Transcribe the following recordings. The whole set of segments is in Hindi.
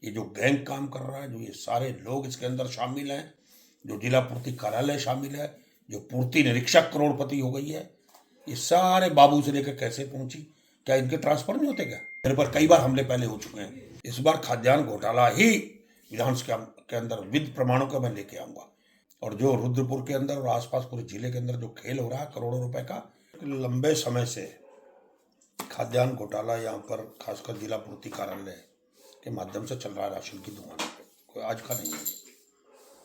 ये जो गैंग काम कर रहा है, जो ये सारे लोग इसके अंदर शामिल हैं, जो जिला पूर्ति कार्यालय शामिल है, जो पूर्ति निरीक्षक करोड़पति हो गई है, ये सारे बाबू से लेकर कैसे पहुंची? क्या इनके ट्रांसफर नहीं होते क्या? मेरे पर कई बार हमले पहले हो चुके हैं। इस बार खाद्यान्न घोटाला ही विधानसभा के अंदर विद प्रमाणों का मैं लेके आऊंगा। और जो रुद्रपुर के अंदर और आसपास पूरे जिले के अंदर जो खेल हो रहा है करोड़ों रुपए का, लंबे समय से खाद्यान्न घोटाला यहाँ पर खासकर जिला पूर्ति कार्यालय के माध्यम से चल रहा है राशन की दुकानों पे। कोई आज का नहीं है।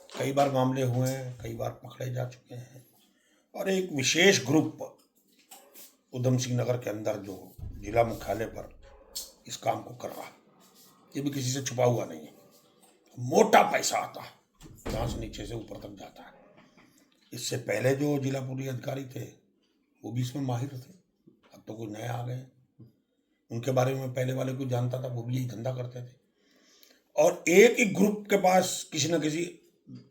कई बार मामले हुए हैं, कई बार पकड़े जा चुके हैं। और एक विशेष ग्रुप उधम सिंह नगर के अंदर जो जिला मुख्यालय पर इस काम को कर रहा है, ये भी किसी से छुपा हुआ नहीं है। मोटा पैसा आता है, जहाँ से नीचे से ऊपर तक जाता है। इससे पहले जो जिला पूर्ति अधिकारी थे वो भी इसमें माहिर थे। अब तो कोई नए आ गए, उनके बारे में पहले वाले को जानता था, वो भी यही धंधा करते थे। और एक ही ग्रुप के पास किसी न किसी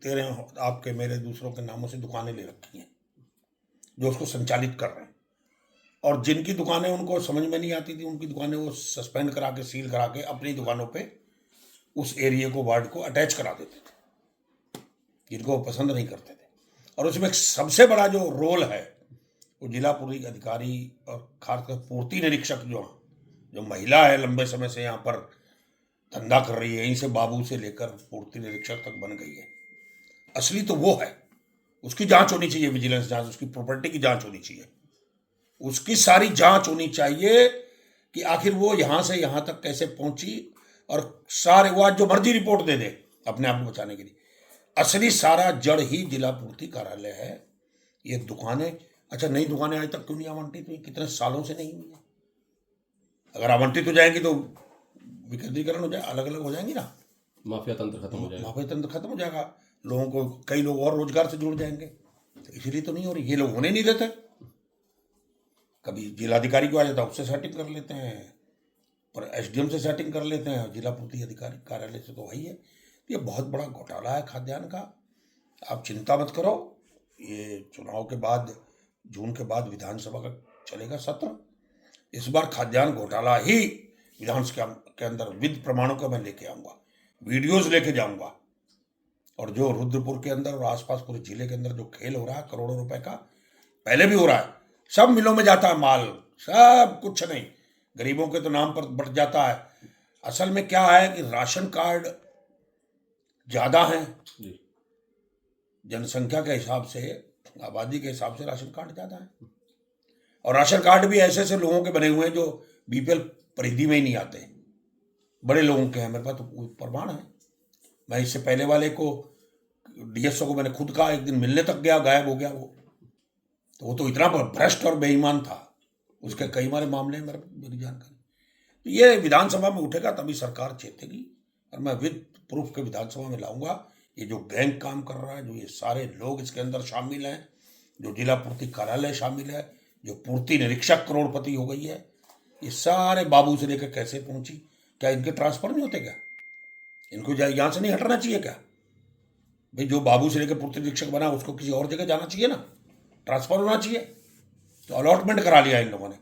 तेरे आपके मेरे दूसरों के नामों से दुकानें ले रखी हैं जो उसको संचालित कर रहे हैं। और जिनकी दुकानें उनको समझ में नहीं आती थी, उनकी दुकानें वो सस्पेंड करा के, सील करा के अपनी दुकानों पे उस एरिया को, वार्ड को अटैच करा देते थे, जिनको वो पसंद नहीं करते थे। और उसमें एक सबसे बड़ा जो रोल है वो जिला पूर्ति अधिकारी और खासकर पूर्ति निरीक्षक जो महिला है, लंबे समय से यहाँ पर धंधा कर रही है, यहीं से बाबू से लेकर पूर्ति निरीक्षक तक बन गई है। असली तो वो है, उसकी जांच होनी चाहिए, विजिलेंस जांच, उसकी प्रॉपर्टी की जांच होनी चाहिए, उसकी सारी जांच होनी चाहिए कि आखिर वो यहाँ से यहाँ तक कैसे पहुंची। और सारे वो आज जो मर्जी रिपोर्ट दे दे अपने आप को बचाने के लिए, असली सारा जड़ ही जिला पूर्ति कार्यालय है। ये दुकानें, अच्छा नई दुकानें आज तक क्यों नहीं आवंटित हुई? कितने सालों से नहीं हुई है। अगर आवंटित हो जाएंगी तो विकेंद्रीकरण हो जाए, अलग अलग हो जाएंगी ना, माफिया तंत्र खत्म हो जाएगा। माफिया तंत्र खत्म हो जाएगा, लोगों को, कई लोग और रोजगार से जुड़ जाएंगे। तो इसलिए तो नहीं हो रही, ये लोग होने नहीं देते। कभी जिलाधिकारी को आ जाता है, उससे सेटिंग कर लेते हैं, पर एसडीएम से सेटिंग कर लेते हैं, जिला पूर्ति अधिकारी कार्यालय से तो वही है। ये बहुत बड़ा घोटाला है खाद्यान्न का। आप चिंता मत करो, ये चुनाव के बाद, जून के बाद विधानसभा का चलेगा सत्र। इस बार खाद्यान्न घोटाला ही विधानसभा के अंदर विद प्रमाणों का मैं लेके आऊंगा, वीडियोज लेके जाऊंगा। और जो रुद्रपुर के अंदर और आसपास पूरे जिले के अंदर जो खेल हो रहा है करोड़ों रुपए का, पहले भी हो रहा है, सब मिलों में जाता है माल, सब कुछ नहीं, गरीबों के तो नाम पर बढ़ जाता है। असल में क्या है कि राशन कार्ड ज्यादा है, जनसंख्या के हिसाब से, आबादी के हिसाब से राशन कार्ड ज्यादा है। और राशन कार्ड भी ऐसे ऐसे लोगों के बने हुए हैं जो बीपीएल परिधि में ही नहीं आते, बड़े लोगों के हैं। मेरे पास तो प्रमाण है। मैं इससे पहले वाले को, डीएसओ को, मैंने खुद कहा, एक दिन मिलने तक गया, गायब हो गया वो। तो वो तो इतना भ्रष्ट और बेईमान था, उसके कई बारे मामले हैं मेरी जानकारी। तो ये विधानसभा में उठेगा तभी सरकार चेतेगी, और मैं विद प्रूफ के विधानसभा में लाऊंगा। ये जो गैंग काम कर रहा है, जो ये सारे लोग इसके अंदर शामिल हैं, जो जिला पूर्ति कार्यालय शामिल है, जो पूर्ति निरीक्षक करोड़पति हो गई है, ये सारे बाबू से लेकर कैसे पहुंची? क्या इनके ट्रांसफर नहीं होते क्या? इनको यहाँ से नहीं हटना चाहिए क्या? भाई जो बाबू से लेकर पूर्ति निरीक्षक बना उसको किसी और जगह जाना चाहिए ना, ट्रांसफर होना चाहिए। तो अलॉटमेंट करा लिया इन लोगों ने।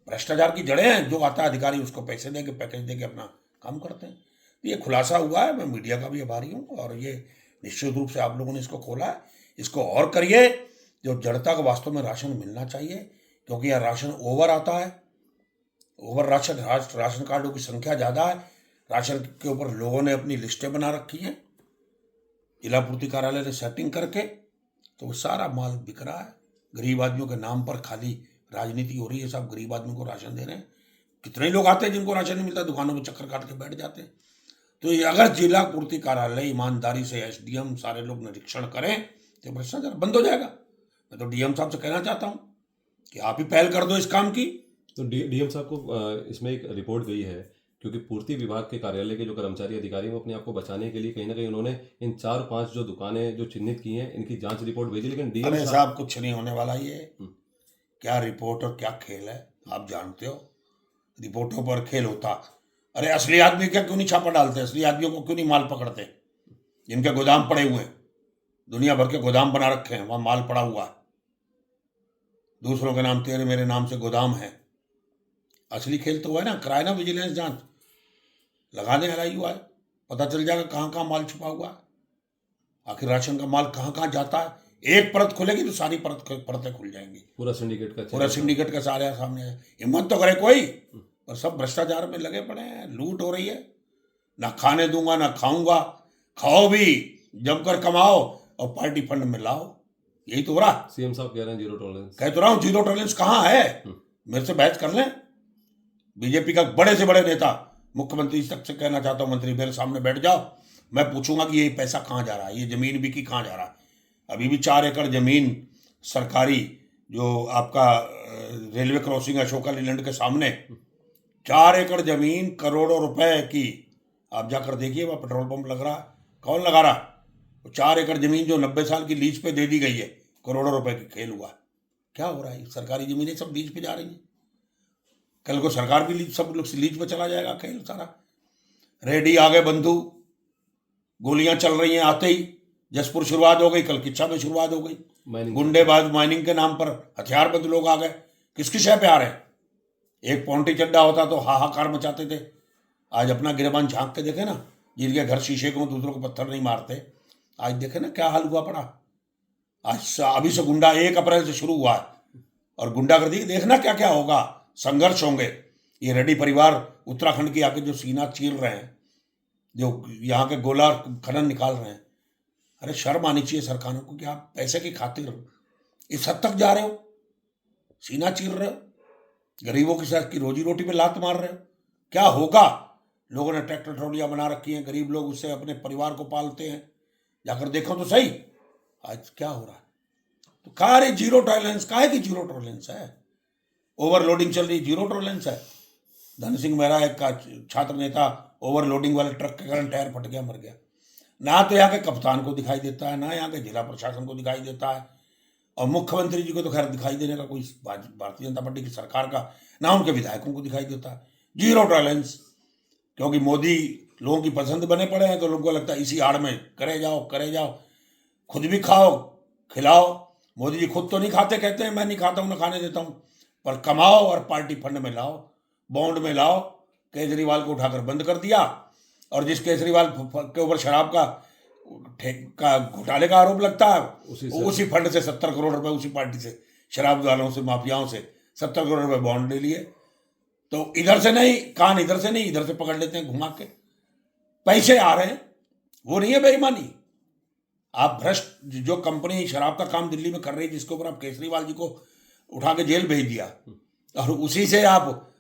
भ्रष्टाचार की जड़ें हैं, जो आता है अधिकारी उसको पैसे देके, पैकेज देके अपना काम करते हैं। तो ये खुलासा हुआ है, मैं मीडिया का भी आभारी हूँ, और ये निश्चित रूप से आप लोगों ने इसको खोला है, इसको और करिए। जो जड़ता का वास्तव में राशन मिलना चाहिए, क्योंकि यह राशन ओवर आता है, ओवर राशन कार्डों की संख्या ज़्यादा है। राशन के ऊपर लोगों ने अपनी लिस्टें बना रखी हैं, जिला पूर्ति कार्यालय ने सेटिंग करके, तो वो सारा माल बिक रहा है। गरीब आदमियों के नाम पर खाली राजनीति हो रही है, सब गरीब आदमियों को राशन दे रहे हैं। कितने लोग आते हैं जिनको राशन नहीं मिलता, दुकानों में चक्कर काट के बैठ जाते हैं। तो ये अगर जिला पूर्ति कार्यालय ईमानदारी से, एसडीएम सारे लोग निरीक्षण करें, तो भ्रष्टाचार बंद हो जाएगा। मैं तो डीएम साहब से कहना चाहता हूँ कि आप ही पहल कर दो इस काम की। तो डीएम साहब को इसमें एक रिपोर्ट गई है, क्योंकि पूर्ति विभाग के कार्यालय के जो कर्मचारी अधिकारी हैं वो अपने आप को बचाने के लिए कहीं ना कहीं उन्होंने इन 4-5 जो दुकानें जो चिन्हित की हैं, इनकी जांच रिपोर्ट भेजी, लेकिन डीएम साहब कुछ नहीं होने वाला। ये क्या रिपोर्ट और क्या खेल है, आप जानते हो। रिपोर्टों पर खेल होता, अरे असली आदमी क्या क्यों नहीं छापा डालते? असली आदमियों को क्यों नहीं माल पकड़ते? जिनके गोदाम पड़े हुए हैं, दुनिया भर के गोदाम बना रखे हैं, वहां माल पड़ा हुआ है, दूसरों के नाम, तेरे मेरे नाम से गोदाम है। असली खेल तो हुआ है ना, कराए ना विजिलेंस जांच, लगा दें LIU है। पता चल जाएगा कहाँ कहाँ माल छुपा हुआ है, आखिर राशन का माल कहाँ कहाँ जाता है। एक परत खुलेगी तो सारी परतें खुल जाएंगी, पूरा सिंडिकेट पूरा सिंडिकेट का सारे सामने है। हिम्मत तो करे कोई, पर सब भ्रष्टाचार में लगे पड़े हैं, लूट हो रही है। ना खाने दूंगा ना खाऊंगा, खाओ भी जमकर कमाओ और पार्टी फंड में लाओ, यही तो हो रहा। सीएम साहब कह रहे हैं जीरो टॉलरेंस। कह तो रहा हूँ जीरो टॉलरेंस कहाँ है, मेरे से बहस कर लें। बीजेपी का बड़े से बड़े नेता मुख्यमंत्री तक से कहना चाहता हूँ, मंत्री मेरे सामने बैठ जाओ, मैं पूछूंगा कि ये पैसा कहाँ जा रहा है, ये जमीन बिकी कहाँ जा रहा है। अभी भी 4 एकड़ जमीन सरकारी जो आपका रेलवे क्रॉसिंग अशोका लीलैंड के सामने 4 एकड़ जमीन करोड़ों रुपए की, आप जाकर देखिए वहाँ पेट्रोल पंप लग रहा है, कौन लगा रहा है। 4 एकड़ जमीन जो 90 साल की लीज पे दे दी गई है, करोड़ों रुपए की खेल हुआ। क्या हो रहा है, सरकारी जमीनें सब लीज पे जा रही हैं, कल को सरकार भी लीज, सब लोग लीज पे चला जाएगा खेल सारा। रेडी आ गए बंधु, गोलियां चल रही हैं आते ही, जसपुर शुरुआत हो गई, कल किच्छा में शुरुआत हो गई, गुंडेबाज माइनिंग के नाम पर हथियारबंद लोग आ गए। किसकी शय पे आ रहे हैं, एक पौंटी चड्डा होता तो हाहाकार मचाते थे, आज अपना गिरबान झांक के देखे ना, जिनके घर शीशे को दूसरों को पत्थर नहीं मारते, आज देखे ना क्या हाल हुआ पड़ा। आज अभी से गुंडा 1 अप्रैल से शुरू हुआ है, और गुंडागर्दी देखना क्या क्या होगा, संघर्ष होंगे। ये रेड्डी परिवार उत्तराखंड की आके जो सीना चीर रहे हैं, जो यहाँ के गोला खनन निकाल रहे हैं, अरे शर्म आनी चाहिए सरकारों को कि आप पैसे की खातिर इस हद तक जा रहे हो, सीना चीर रहे हो, गरीबों के साथ की रोजी रोटी पे लात मार रहे हो। क्या होगा, लोगों ने ट्रैक्टर ट्रॉलियां बना रखी हैं, गरीब लोग उससे अपने परिवार को पालते हैं, जाकर देखो तो सही आज क्या हो रहा है। तो कहा रे जीरो टॉलरेंस, काहे की जीरो टॉलरेंस है, ओवरलोडिंग चल रही, जीरो टॉलरेंस है। धन सिंह मेहरा एक का छात्र नेता ओवरलोडिंग वाले ट्रक के कारण टायर फट गया, मर गया। ना तो यहाँ के कप्तान को दिखाई देता है, ना यहाँ के जिला प्रशासन को दिखाई देता है, और मुख्यमंत्री जी को तो खैर दिखाई देने का कोई भारतीय जनता पार्टी की सरकार का, ना उनके विधायकों को दिखाई देता है। जीरो टॉलरेंस, क्योंकि मोदी लोगों की पसंद बने पड़े हैं, तो लोगों को लगता है इसी आड़ में करे जाओ, खुद भी खाओ खिलाओ। मोदी जी खुद तो नहीं खाते, कहते हैं मैं नहीं खाता हूँ ना खाने देता हूँ, पर कमाओ और पार्टी फंड में लाओ, बॉन्ड में लाओ। केजरीवाल को उठाकर बंद कर दिया, और जिस केजरीवाल के ऊपर शराब का घोटाले का आरोप लगता है, उसी फंड से 70 करोड़ रुपए उसी पार्टी से, शराब वालों से, माफियाओं से 70 करोड़ रुपए बॉन्ड ले लिए। तो इधर से नहीं, कान इधर से नहीं, इधर से पकड़ लेते हैं घुमा के, पैसे आ रहे हैं, वो नहीं है बेईमानी। आप भ्रष्ट, जो कंपनी शराब का काम दिल्ली में कर रही है, जिसके ऊपर आप केजरीवाल जी को उठा के जेल भेज दिया, और उसी से आप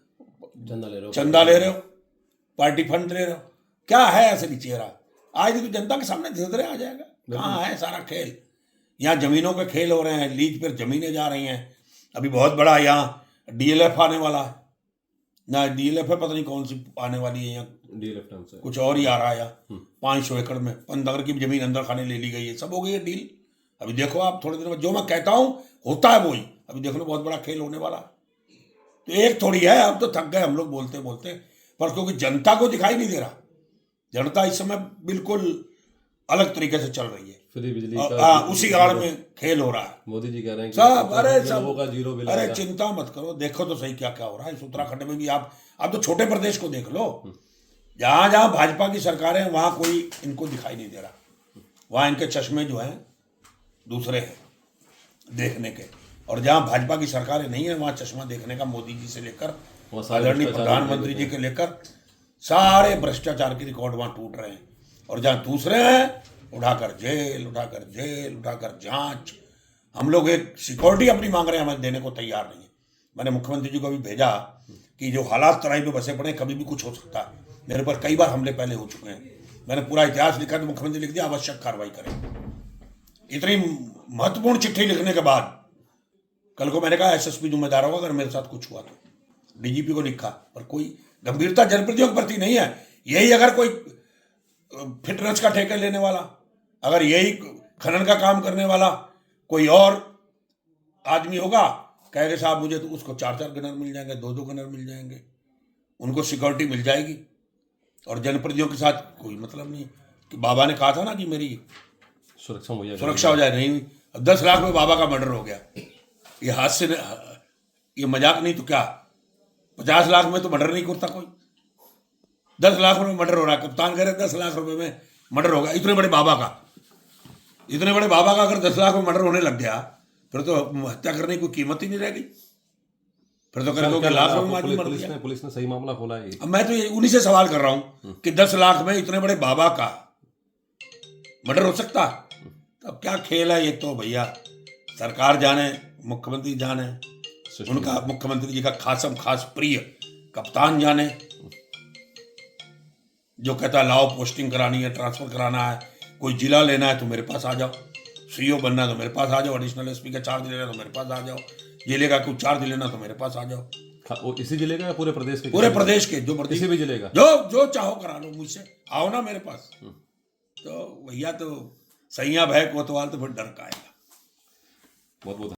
चंदा ले रहे हो, पार्टी फंड ले रहे हो, क्या है असली चेहरा। आज तो जनता के सामने धीरे आ जाएगा, कहाँ है सारा खेल। यहाँ जमीनों के खेल हो रहे हैं, लीज पर जमीनें जा रही हैं। अभी बहुत बड़ा यहाँ डीएलएफ आने वाला है ना, डीएलएफ है, पता नहीं कौन सी आने वाली है, यहाँ डीएलएफ कुछ और ही आ रहा है यहाँ। 500 एकड़ में 15 की जमीन अंदर खाने ले ली गई है, सब हो गई है डील। अभी देखो आप थोड़ी देर में, जो मैं कहता हूँ होता है वही, अभी देख लो बहुत बड़ा खेल होने वाला है। तो एक थोड़ी है, अब तो थक गए हम लोग बोलते बोलते, पर क्योंकि जनता को दिखाई नहीं दे रहा, जनता इस समय बिल्कुल अलग तरीके से चल रही है, फ्री बिजली का उसी आड़ में खेल हो रहा है। मोदी जी कह रहे हैं सब, अरे लोगों का जीरो बिल अरे चिंता मत करो, देखो तो सही क्या क्या हो रहा है इस उत्तराखंड में भी। आप तो छोटे प्रदेश को देख लो, जहां जहां भाजपा की सरकार है वहां कोई इनको दिखाई नहीं दे रहा, वहां इनके चश्मे जो हैं दूसरे हैं देखने के, और जहां भाजपा की सरकारें नहीं है वहां चश्मा देखने का मोदी जी से लेकर आदरणीय प्रधानमंत्री जी के लेकर सारे भ्रष्टाचार के रिकॉर्ड वहां टूट रहे हैं। और जहां दूसरे हैं उठाकर जेल, जांच। हम लोग एक सिक्योरिटी अपनी मांग रहे हैं, हमें देने को तैयार नहीं है। मैंने मुख्यमंत्री जी को भी भेजा कि जो हालात तराई पे बसे पड़े, कभी भी कुछ हो सकता है, मेरे पर कई बार हमले पहले हो चुके हैं, मैंने पूरा इतिहास लिखा, तो मुख्यमंत्री लिख दिया आवश्यक कार्रवाई करें। इतनी महत्वपूर्ण चिट्ठी लिखने के बाद कल को मैंने कहा एसएसपी जिम्मेदार होगा अगर मेरे साथ कुछ हुआ तो, डीजीपी को लिखा, पर कोई गंभीरता जनप्रतिनिधियों के प्रति नहीं है। यही अगर कोई फिटनेस का ठेका लेने वाला, अगर यही खनन का काम करने वाला कोई और आदमी होगा, कहेंगे साहब मुझे तो उसको 4-4 गनर मिल जाएंगे, 2-2 गनर मिल जाएंगे, उनको सिक्योरिटी मिल जाएगी, और जनप्रतिनिधियों के साथ कोई मतलब नहीं। कि बाबा ने कहा था ना कि मेरी सुरक्षा हो जाए, नहीं हुई। 10 लाख में बाबा का मर्डर हो गया, ये हाथ से, ये मजाक नहीं तो क्या, 50 लाख में तो मर्डर नहीं करता कोई। 10 लाख रुपए मर्डर हो रहा है, कप्तान कह रहे 10 लाख रुपए में मर्डर होगा, इतने बड़े बाबा का अगर 10 लाख में मर्डर होने लग गया, फिर तो हत्या करने की कोई कीमत ही नहीं रह गई। फिर तो कर दो कि लाख रुपए में आदमी मर गया। पुलिस ने सही मामला खोला है। अब मैं तो उन्हीं से सवाल कर रहा हूं कि 10 लाख में इतने बड़े बाबा का मर्डर हो सकता? अब क्या खेल है ये, तो भैया सरकार जाने, मुख्यमंत्री जाने, उनका मुख्यमंत्री जी का खास प्रिय कप्तान जाने, जो कहता है लाओ पोस्टिंग करानी है, ट्रांसफर कराना है, कोई जिला लेना है तो मेरे पास आ जाओ, सीओ बनना है तो मेरे पास आ जाओ, एडिशनल एसपी का चार्ज लेना है तो मेरे पास आ जाओ, जिले का कुछ चार्ज लेना तो मेरे पास आ जाओ। इसी जिले का या पूरे प्रदेश के? पूरे प्रदेश के, जो किसी भी जिले का, जो चाहो करा लो, मुझसे आओ ना मेरे पास। तो भैया तो सैया भय कोतवाल तो फिर डर का आएगा। बहुत बहुत